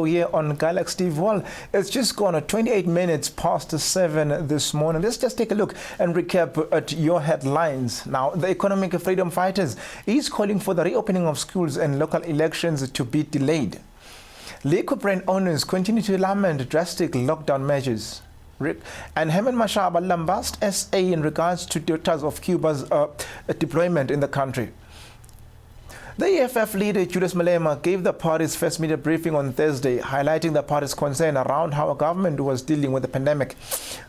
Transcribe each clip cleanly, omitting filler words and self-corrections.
Here on Galaxy TV. Well, it's just gone at 28 minutes past 7 this morning. Let's just take a look and recap at your headlines. Now, the economic freedom fighters is calling for the reopening of schools and local elections to be delayed. Liquor brand owners continue to lament drastic lockdown measures. And Herman Mashaba lambast SA in regards to details of Cuba's deployment in the country. The EFF leader, Julius Malema, gave the party's first media briefing on Thursday, highlighting the party's concern around how a government was dealing with the pandemic.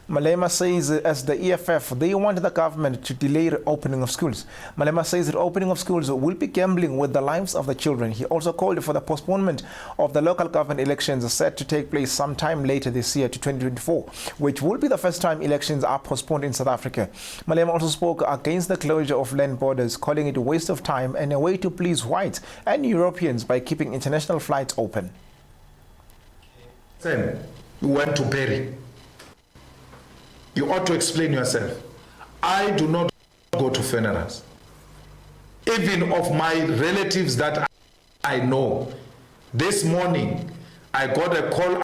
Malema says, as the EFF, they want the government to delay the opening of schools. Malema says that opening of schools will be gambling with the lives of the children. He also called for the postponement of the local government elections set to take place sometime later this year to 2024, which will be the first time elections are postponed in South Africa. Malema also spoke against the closure of land borders, calling it a waste of time and a way to please whites and Europeans by keeping international flights open. You went to Perry. You ought to explain yourself. I do not go to funerals. Even of my relatives that I know. This morning, I got a call.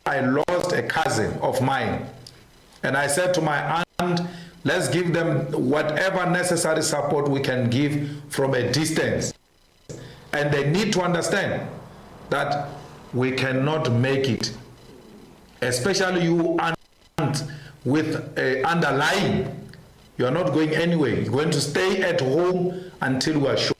I lost a cousin of mine. And I said to my aunt, let's give them whatever necessary support we can give from a distance. And they need to understand that we cannot make it. Especially you aunt with underlying. You are not going anywhere. You're going to stay at home until we are sure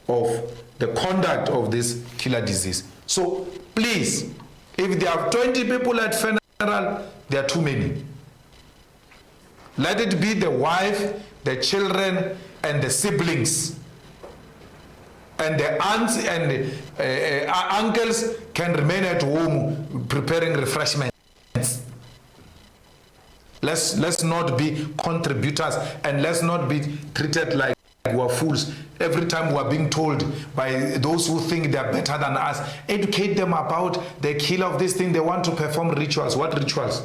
of the conduct of this killer disease. So please, if there are 20 people at funeral, there are too many. Let it be the wife, the children, and the siblings. And the aunts and uncles can remain at home preparing refreshments. Let's not be contributors, and let's not be treated like we're fools. Every time we're being told by those who think they're better than us, educate them about the kill of this thing. They want to perform rituals. What rituals?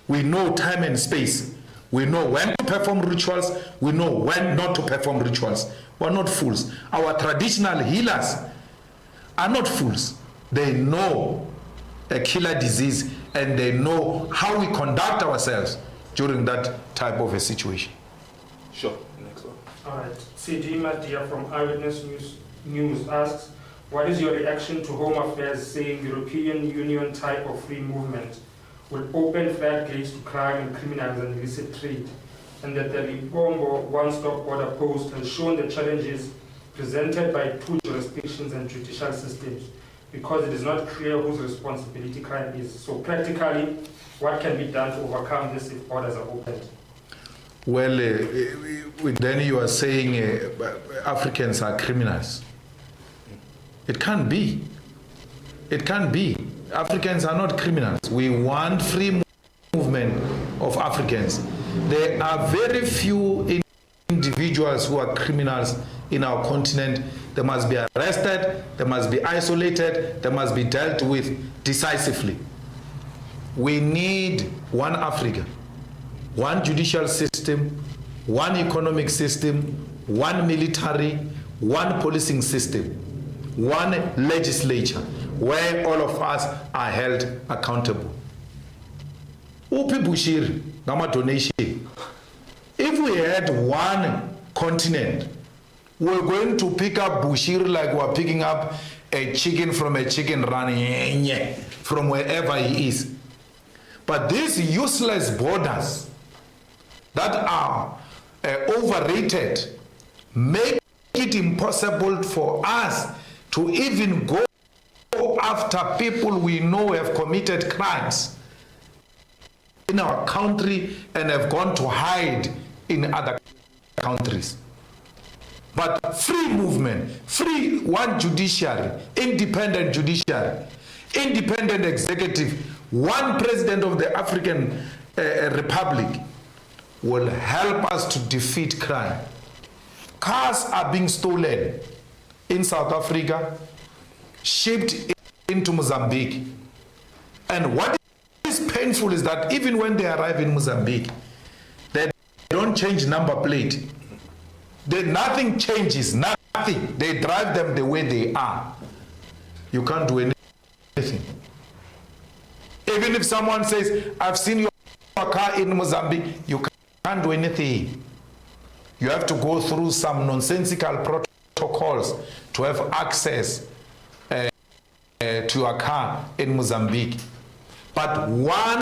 We know time and space. We know when to perform rituals. We know when not to perform rituals. We're not fools. Our traditional healers are not fools. They know a killer disease and they know how we conduct ourselves during that type of a situation. Sure. Next one. All right. C.D. Madia from Eyewitness News asks, what is your reaction to Home Affairs saying European Union type of free movement will open floodgates to crime and criminals and illicit trade, and that the Libombo one-stop border post has shown the challenges presented by two jurisdictions and judicial systems because it is not clear whose responsibility crime is. So practically, what can be done to overcome this if borders are opened? Well, then you are saying Africans are criminals. It can't be. It can't be. Africans are not criminals. We want free movement of Africans. There are very few individuals who are criminals in our continent. They must be arrested, they must be isolated, they must be dealt with decisively. We need one Africa, one judicial system, one economic system, one military, one policing system, one legislature, where all of us are held accountable. If we had one continent, we're going to pick up Bushir like we're picking up a chicken from a chicken run from wherever he is. But these useless borders that are overrated make it impossible for us to even go after people we know have committed crimes in our country and have gone to hide in other countries. But free movement, free one judiciary, independent executive, one president of the African Republic will help us to defeat crime. Cars are being stolen in South Africa, shipped into Mozambique. And what is painful is that even when they arrive in Mozambique, they don't change number plate. Nothing changes, nothing. They drive them the way they are. you can't do anything. Even if someone says, I've seen your car in Mozambique, you can't do anything. You have to go through some nonsensical protocols to have access to your car in Mozambique. But one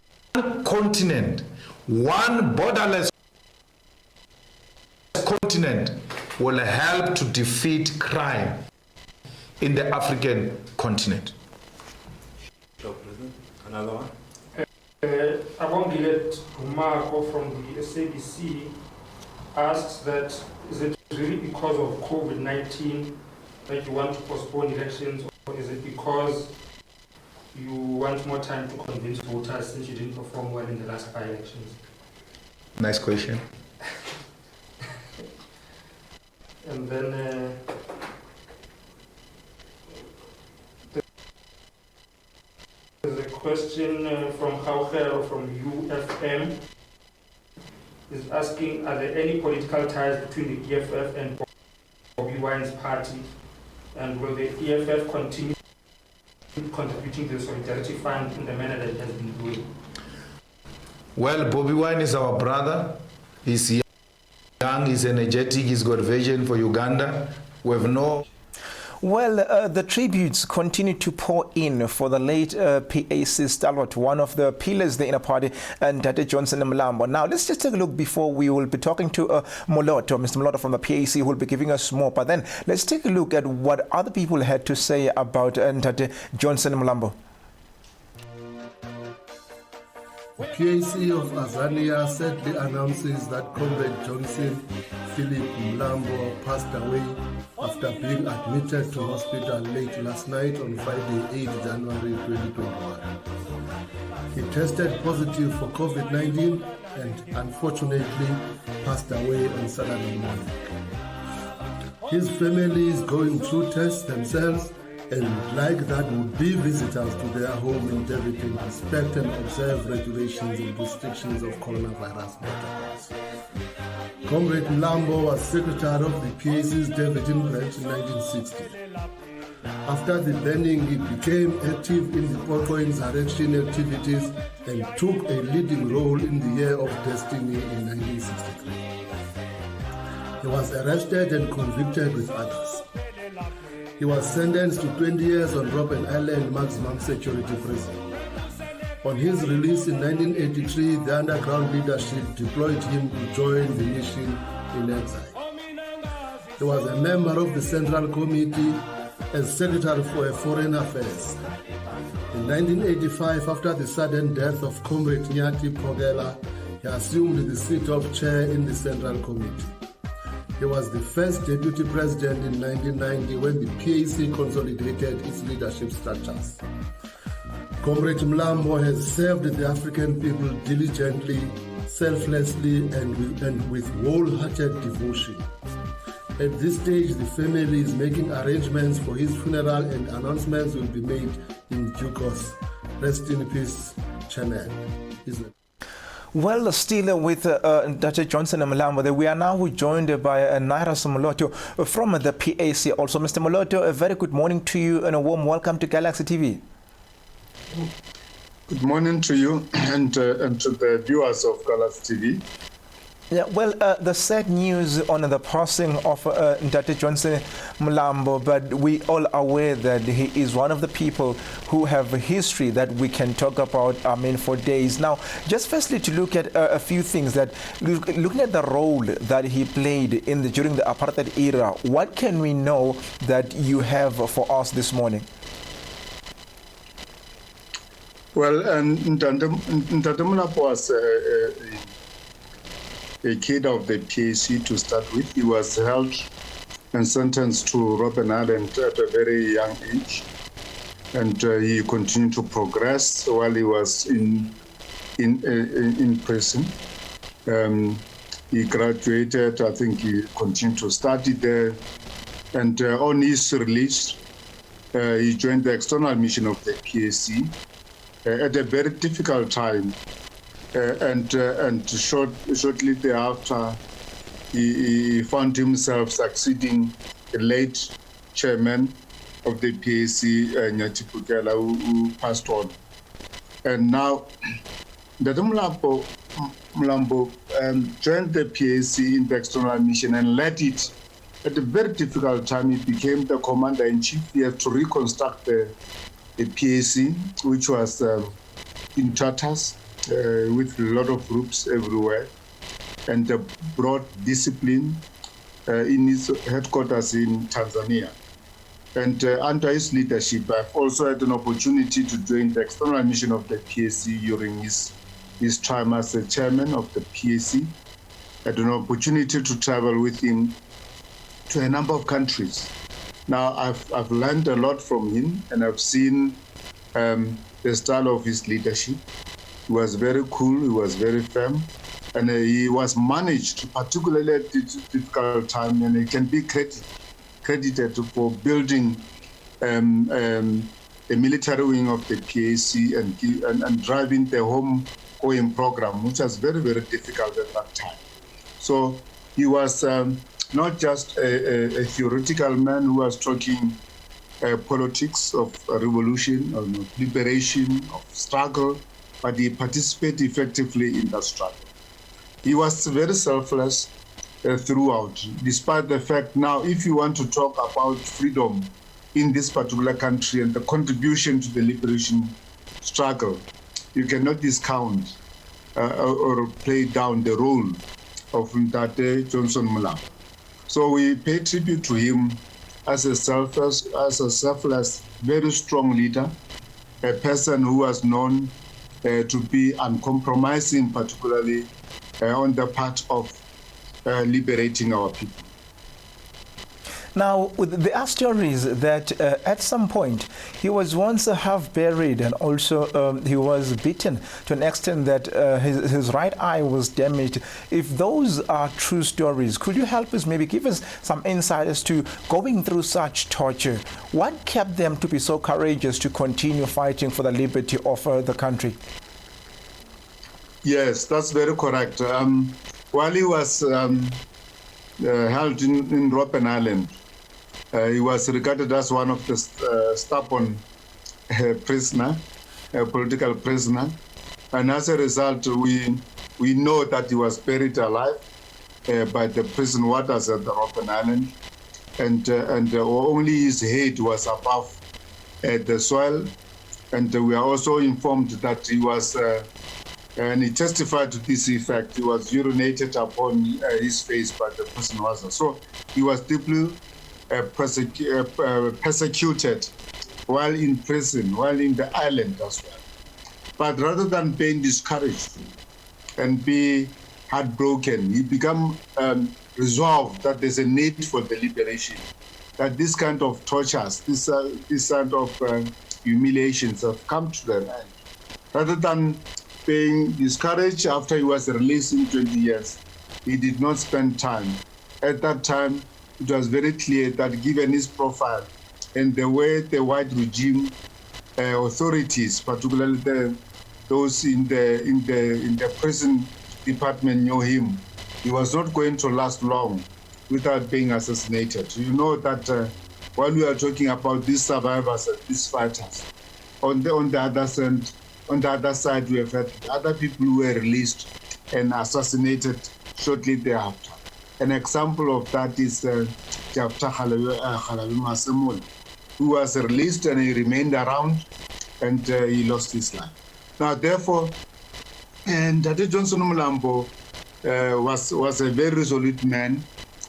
continent, one borderless continent will help to defeat crime in the African continent. Sure, President. Another one? Abongilet Rumako from the SABC asks that, is it really because of COVID-19 that you want to postpone elections, or is it because you want more time to convince voters since you didn't perform well in the last by-elections? Nice question. And then there's a question from Haucher from UFM. Is asking, are there any political ties between the EFF and Bobby Wine's party? And will the EFF continue contributing to the Solidarity Fund in the manner that it has been doing? Well, Bobby Wine is our brother. He's young, he's energetic, he's got vision for Uganda. We have no... Well, the tributes continue to pour in for the late PAC stalwart, one of the pillars there in the party, and Dr. Johnson Mlambo. Now, let's just take a look before we will be talking to Moloto, Mr. Moloto from the PAC, who will be giving us more. But then, let's take a look at what other people had to say about Dr. Johnson Mlambo. The PAC of Azania sadly announces that Comrade Johnson Philip Mlambo passed away after being admitted to hospital late last night on Friday, 8 January 2021. He tested positive for COVID-19 and unfortunately passed away on Saturday morning. His family is going through tests themselves and like that would be visitors to their home in Davidton, respect and observe regulations and restrictions of coronavirus protocols. Comrade Mlambo was secretary of the PAC's Davidton branch in 1960. After the banning, he became active in the auto insurrection activities and took a leading role in the Year of Destiny in 1963. He was arrested and convicted with others. He was sentenced to 20 years on Robben Island maximum security prison. On his release in 1983, the underground leadership deployed him to join the mission in exile. He was a member of the Central Committee and Secretary for Foreign Affairs. In 1985, after the sudden death of Comrade Nyati Pogela, he assumed the seat of chair in the Central Committee. He was the first deputy president in 1990 when the PAC consolidated its leadership structures. Comrade Mlambo has served the African people diligently, selflessly, and with wholehearted devotion. At this stage, the family is making arrangements for his funeral and announcements will be made in due course. Rest in peace, Chairman. Well, still with Dr. Johnson Mlambo, we are now joined by NARIUS Moloto from the PAC. Also, Mr. Moloto, a very good morning to you and a warm welcome to Galaxy TV. Good morning to you and to the viewers of Galaxy TV. Yeah, well, the sad news on the passing of Dr. Johnson Mlambo, but we all are aware that he is one of the people who have a history that we can talk about, for days. Now, just firstly to look at a few things, that looking at the role that he played during the apartheid era, what can we know that you have for us this morning? Well, Dr. Mlambo was a kid of the PAC to start with. He was held and sentenced to Robben Island at a very young age. And he continued to progress while he was in prison. He graduated, I think he continued to study there. And on his release, he joined the external mission of the PAC at a very difficult time. And shortly thereafter, he found himself succeeding the late chairman of the PAC, Nyati Pukela, who passed on. And now, the Mlambo joined the PAC in the external mission and led it. At a very difficult time, he became the commander-in-chief. He had to reconstruct the PAC, which was in tatters, with a lot of groups everywhere, and brought discipline in his headquarters in Tanzania. And under his leadership, I've also had an opportunity to join the external mission of the PAC during his time as the chairman of the PAC. I had an opportunity to travel with him to a number of countries. Now, I've learned a lot from him, and I've seen the style of his leadership. He was very cool, he was very firm, and he was managed, particularly at this difficult time, and he can be credited for building a military wing of the PAC and driving the home-going program, which was very, very difficult at that time. So he was not just a theoretical man who was talking politics of revolution, of liberation, of struggle, but he participated effectively in that struggle. He was very selfless throughout, despite the fact now, if you want to talk about freedom in this particular country and the contribution to the liberation struggle, you cannot discount or play down the role of Mtate Johnson Mulam. So we pay tribute to him as a selfless, very strong leader, a person who was known to be uncompromising, particularly on the part of liberating our people. Now, there are stories that at some point he was once half buried, and also he was beaten to an extent that his right eye was damaged. If those are true stories, could you help us, maybe give us some insight as to going through such torture? What kept them to be so courageous to continue fighting for the liberty of the country? Yes, that's very correct. While he was held in Robben Island, he was regarded as one of the stubborn prisoner, political prisoner. And as a result, we know that he was buried alive by the prison warders at the Robben Island. And only his head was above the soil. And we are also informed that he was, and he testified to this effect, he was urinated upon his face by the prison warders. So he was deeply persecuted while in prison, while in the island as well. But rather than being discouraged and be heartbroken, he became resolved that there's a need for the liberation, that this kind of tortures, this kind of humiliations have come to their end. Rather than being discouraged after he was released in 20 years, he did not spend time. At that time, it was very clear that given his profile and the way the white regime authorities, particularly those in the prison department knew him, he was not going to last long without being assassinated. You know that while we are talking about these survivors and these fighters, on the other side, we have had other people who were released and assassinated shortly thereafter. An example of that is who was released and he remained around and he lost his life. Now, therefore, Tate Johnson Mulambo was a very resolute man,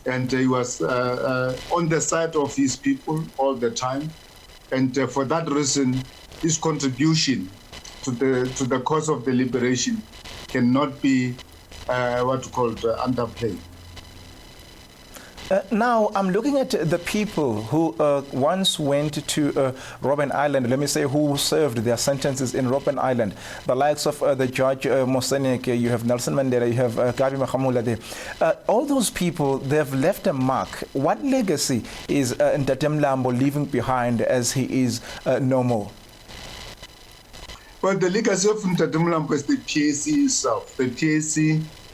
and he was on the side of his people all the time. And for that reason, his contribution to the cause of the liberation cannot be underplayed. Now, I'm looking at the people who once went to Robben Island, let me say, who served their sentences in Robben Island. The likes of the Judge Moseneke, you have Nelson Mandela, you have Gabi Mahamulade. All those people, they've left a mark. What legacy is Ntate Mlambo leaving behind as he is no more? Well, the legacy of Ntate Mlambo is the PAC itself. The PAC,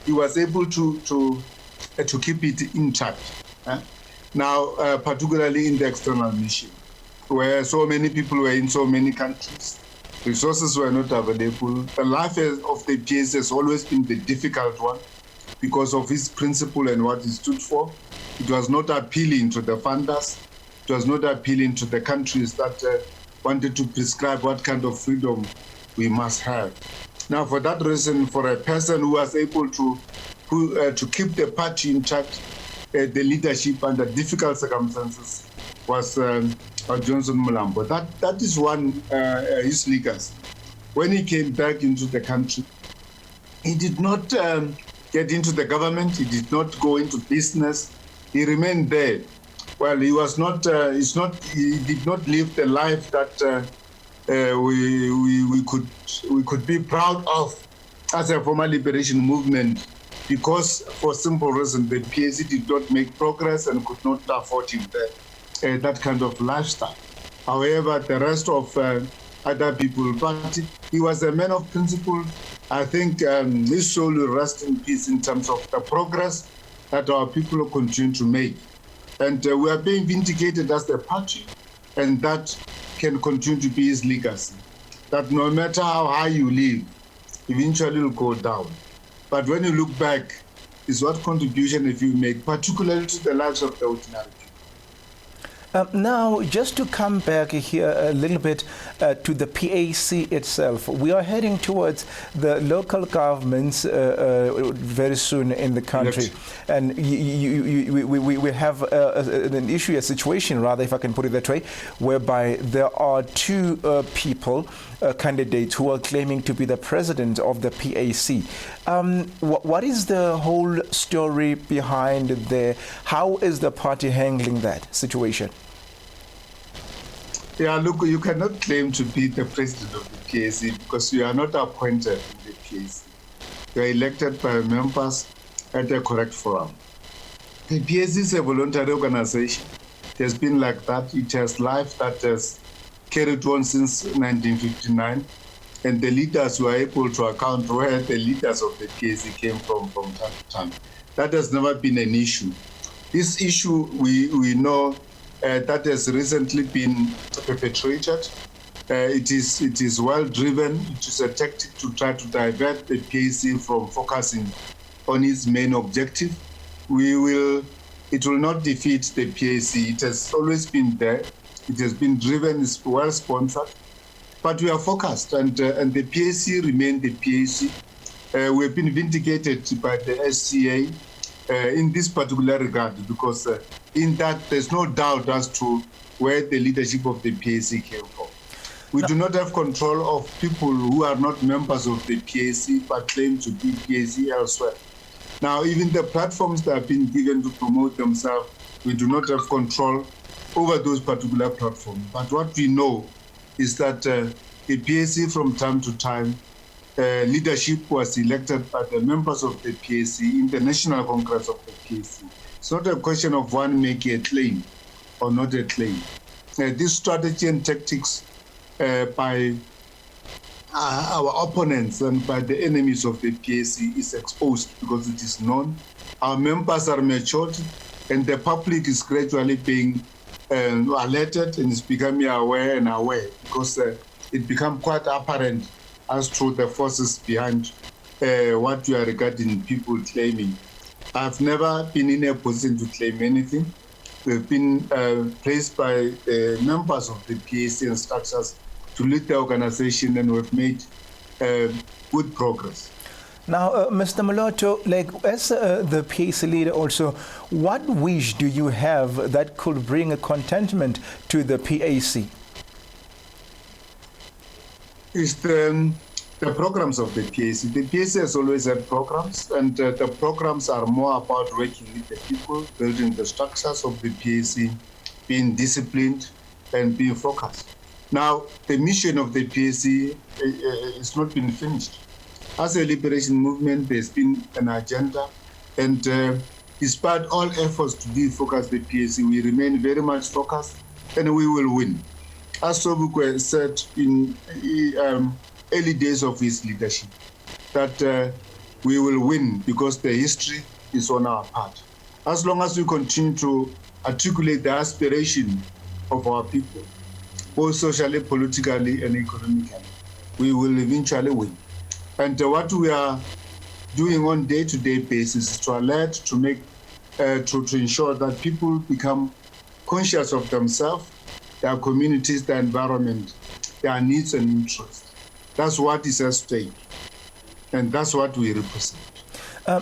he was able to keep it intact. Now, particularly in the external mission. where so many people were in so many countries. Resources were not available. The life of the PAC has always been the difficult one because of its principle and what it stood for. It was not appealing to the funders. It was not appealing to the countries that wanted to prescribe what kind of freedom we must have. Now, for that reason, for a person who was able to keep the party intact, the leadership under difficult circumstances was Johnson Mulambo. That is one his legacy. When he came back into the country, he did not get into the government. He did not go into business. He remained there. Well, he was not. He did not live the life that we could be proud of as a former liberation movement, because for simple reason the PAC did not make progress and could not afford him that kind of lifestyle. However, the rest of other people, but he was a man of principle. I think his soul will rest in peace in terms of the progress that our people continue to make. And we are being vindicated as the party, and that can continue to be his legacy. That no matter how high you live, eventually it will go down. But when you look back, it's what contribution if you make, particularly to the lives of the ordinary people. Now, just to come back here a little bit to the PAC itself, we are heading towards the local governments very soon in the country. Yes. And we have an issue, a situation rather, if I can put it that way, whereby there are two people, candidates who are claiming to be the president of the PAC. What is the whole story behind there? How is the party handling that situation? Yeah, look, you cannot claim to be the president of the PAC because you are not appointed in the PAC. You are elected by members at the correct forum. The PAC is a voluntary organization. It has been like that. It has life that has carried on since 1959. And the leaders were able to account where the leaders of the PAC came from time to time. That has never been an issue. This issue, we know that has recently been perpetrated. It is well driven. It is a tactic to try to divert the PAC from focusing on its main objective. It will not defeat the PAC. It has always been there. It has been driven, it's well sponsored. But we are focused, and the PAC remain the PAC. We have been vindicated by the SCA in this particular regard, because in that there's no doubt as to where the leadership of the PAC came from. We do not have control of people who are not members of the PAC but claim to be PAC elsewhere. Now, even the platforms that have been given to promote themselves, we do not have control over those particular platforms. But what we know is that the PAC from time to time, leadership was elected by the members of the PAC in the National Congress of the PAC. It's not a question of one making a claim or not a claim. This strategy and tactics by our opponents and by the enemies of the PAC is exposed because it is known. Our members are matured, and the public is gradually being alerted and is becoming aware because it becomes quite apparent as to the forces behind what you are regarding people claiming. I've never been in a position to claim anything. We've been placed by members of the PAC and structures to lead the organization, and we've made good progress. Now, Mr. Moloto, as the PAC leader also, what wish do you have that could bring a contentment to the PAC? It's the programs of the PAC. The PAC has always had programs, and the programs are more about working with the people, building the structures of the PAC, being disciplined and being focused. Now, the mission of the PAC has not been finished. As a liberation movement, there's been an agenda, and despite all efforts to defocus the PAC, we remain very much focused, and we will win. As Sobukwe said in early days of his leadership, that we will win because the history is on our part. As long as we continue to articulate the aspiration of our people, both socially, politically, and economically. We will eventually win. And what we are doing on day-to-day basis is to alert, to make, to ensure that people become conscious of themselves, their communities, their environment, their needs and interests. That's what is at stake, and that's what we represent.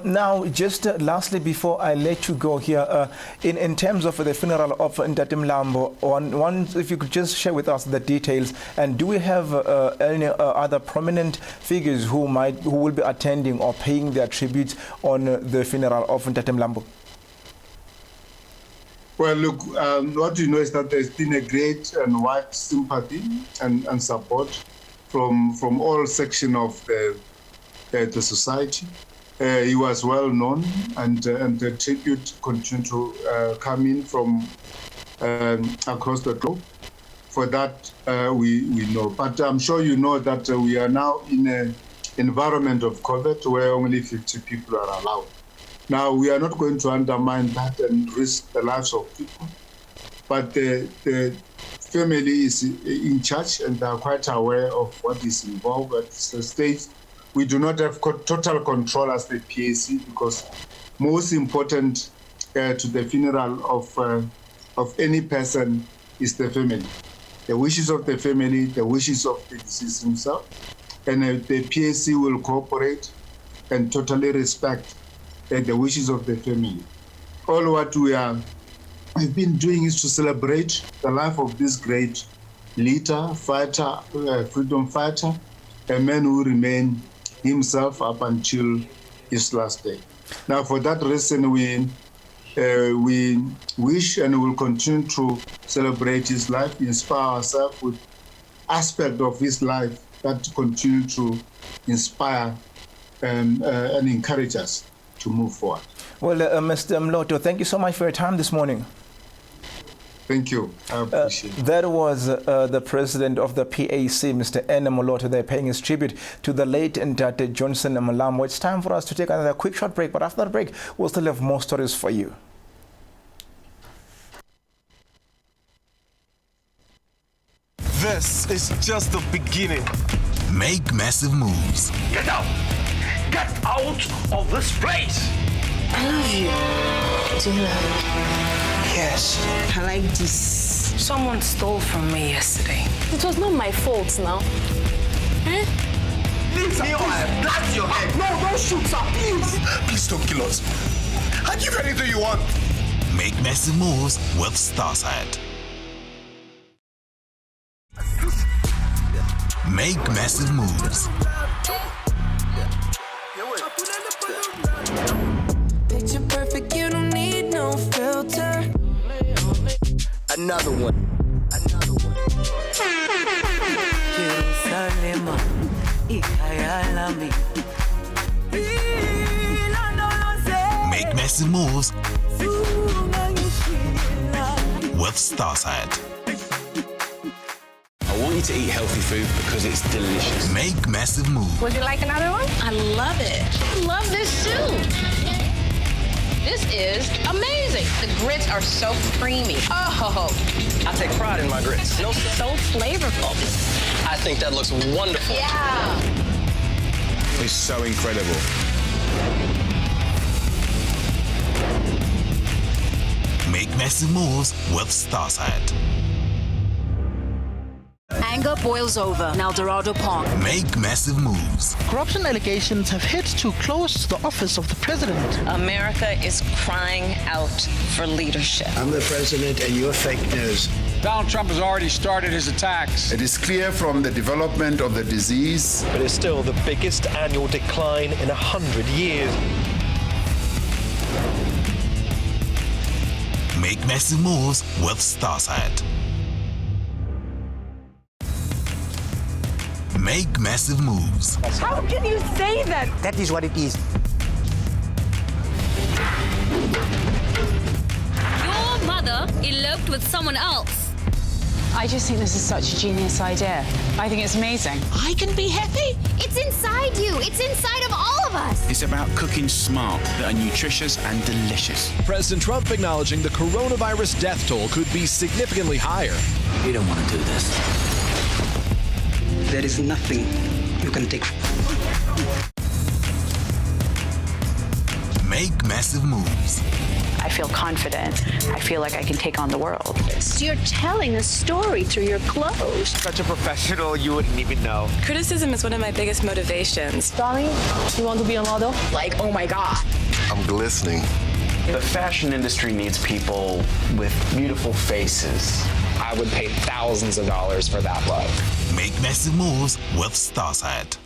Now, just lastly, before I let you go here, in terms of the funeral of Ntate Mlambo, if you could just share with us the details, and do we have any other prominent figures who will be attending or paying their tribute on the funeral of Ntate Mlambo? Well, look, what you know is that there's been a great and wide sympathy and support from all sections of the society. He was well known, and the tribute continued to come in from across the globe. For that, we know. But I'm sure you know that we are now in an environment of COVID where only 50 people are allowed. Now, we are not going to undermine that and risk the lives of people, but the family is in charge and they are quite aware of what is involved at the stage. We do not have total control as the PAC, because most important to the funeral of any person is the family. The wishes of the family, the wishes of the deceased himself, and the PAC will cooperate and totally respect the wishes of the family. All what we've been doing is to celebrate the life of this great leader, fighter, freedom fighter, a man who remained himself up until his last day. Now, for that reason, we wish and will continue to celebrate his life, inspire ourselves with aspect of his life that continue to inspire and encourage us to move forward. Well, Mr. MOLOTO, thank you so much for your time this morning. Thank you. I appreciate it. That was the president of the PAC, Mr. N. MOLOTO. They're paying his tribute to the late Ntate Johnson Mlambo. It's time for us to take another quick short break, but after the break, we'll still have more stories for you. This is just the beginning. Make massive moves. Get out! Get out of this place! I love you. Do you love me? Yes. I like this. Someone stole from me yesterday. It was not my fault now. Eh? Leave me or I blast your head! No, don't shoot, sir, please! Please don't kill us. I'll give you anything you want. Make massive moves with Starsat. Make massive moves. Picture perfect, you don't need no filter. Another one. Another one. Jerusalem, ikayalami. Make massive moves with Starsat. I want you to eat healthy food because it's delicious. Make massive moves. Would you like another one? I love it. I love this soup. This is amazing. The grits are so creamy. Oh. I take pride in my grits. So flavorful. I think that looks wonderful. Yeah. It's so incredible. Make massive moves with Starsat. Anger boils over in El Dorado Park. Make massive moves. Corruption allegations have hit too close to the office of the president. America is crying out for leadership. I'm the president and you're fake news. Donald Trump has already started his attacks. It is clear from the development of the disease. But it's still the biggest annual decline in 100 years. Make massive moves with Starsat. Make massive moves. How can you say that? That is what it is. Your mother eloped with someone else. I just think this is such a genius idea. I think it's amazing. I can be happy. It's inside you. It's inside of all of us. It's about cooking smart that are nutritious and delicious. President Trump acknowledging the coronavirus death toll could be significantly higher. We don't want to do this. There is nothing you can take. Make massive moves. I feel confident. I feel like I can take on the world. So you're telling a story through your clothes. Such a professional, you wouldn't even know. Criticism is one of my biggest motivations. Darling, you want to be a model? Like, oh my God. I'm glistening. The fashion industry needs people with beautiful faces. I would pay thousands of dollars for that look. Make massive moves with Starsat.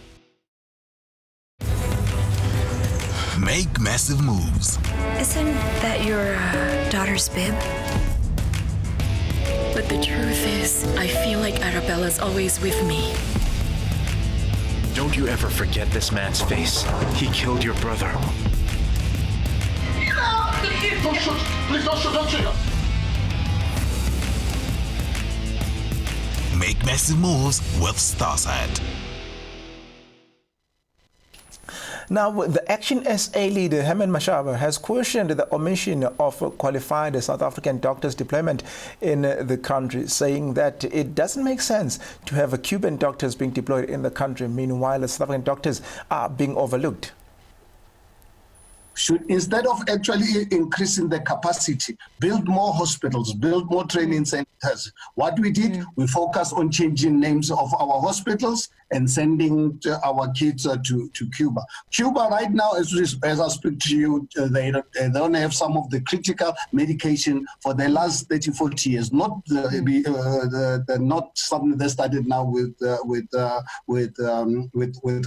Make massive moves. Isn't that your daughter's bib? But the truth is, I feel like Arabella's always with me. Don't you ever forget this man's face. He killed your brother. Don't shoot! Please don't shoot! Don't shoot! Make massive moves with Starsat. Now, the Action SA leader, Herman Mashaba, has questioned the omission of qualified South African doctors' deployment in the country, saying that it doesn't make sense to have Cuban doctors being deployed in the country. Meanwhile, the South African doctors are being overlooked. Should, instead of actually increasing the capacity, build more hospitals, build more training centers. What we did, we focused on changing names of our hospitals and sending our kids to Cuba. Cuba right now, as I speak to you, they don't have some of the critical medication for the last 30, 40 years. Not something they started now with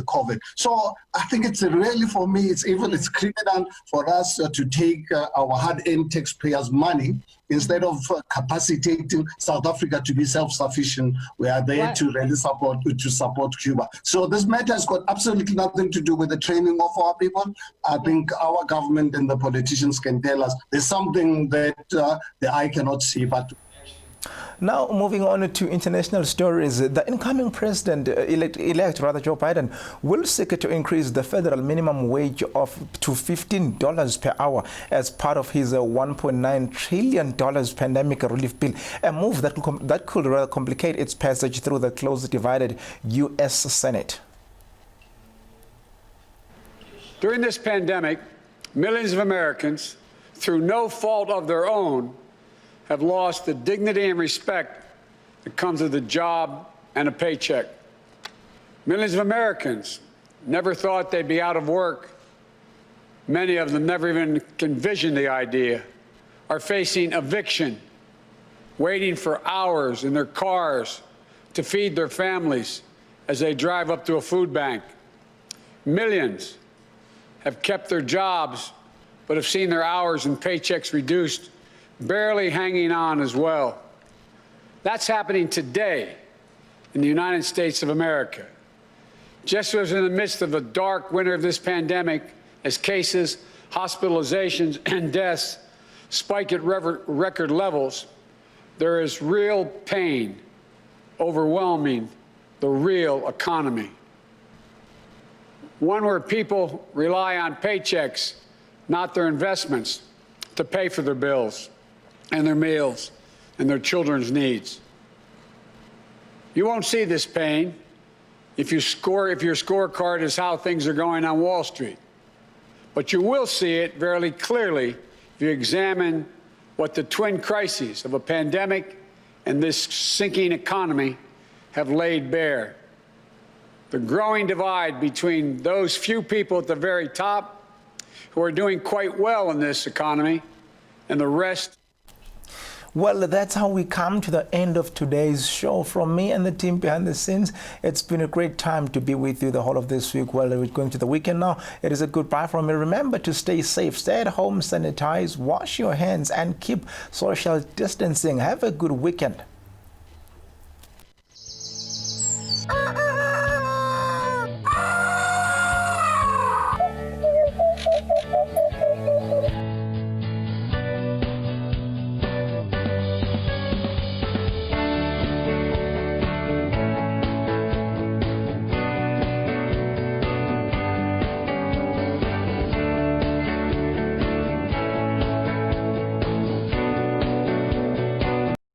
COVID. So I think it's really, for me, it's criminal for us to take our hard-earned taxpayers' money instead of capacitating South Africa to be self-sufficient. We are there to really support Cuba. So this matter has got absolutely nothing to do with the training of our people. I think our government and the politicians can tell us there's something that the eye cannot see, but. Now, moving on to international stories, the incoming president-elect Joe Biden will seek to increase the federal minimum wage to $15 per hour as part of his $1.9 trillion pandemic relief bill, a move that could rather complicate its passage through the closely divided U.S. Senate. During this pandemic, millions of Americans, through no fault of their own, have lost the dignity and respect that comes with a job and a paycheck. Millions of Americans never thought they'd be out of work. Many of them never even envisioned the idea, are facing eviction, waiting for hours in their cars to feed their families as they drive up to a food bank. Millions have kept their jobs but have seen their hours and paychecks reduced, barely hanging on as well. That's happening today in the United States of America. Just as in the midst of the dark winter of this pandemic, as cases, hospitalizations, and deaths spike at record levels, there is real pain overwhelming the real economy. One where people rely on paychecks, not their investments, to pay for their bills and their meals and their children's needs. You won't see this pain if your scorecard is how things are going on Wall Street. But you will see it very clearly if you examine what the twin crises of a pandemic and this sinking economy have laid bare. The growing divide between those few people at the very top who are doing quite well in this economy and the rest. Well, that's how we come to the end of today's show. From me and the team behind the scenes, it's been a great time to be with you the whole of this week. Well, we're going to the weekend now. It is a goodbye from me. Remember to stay safe, stay at home, sanitize, wash your hands, and keep social distancing. Have a good weekend.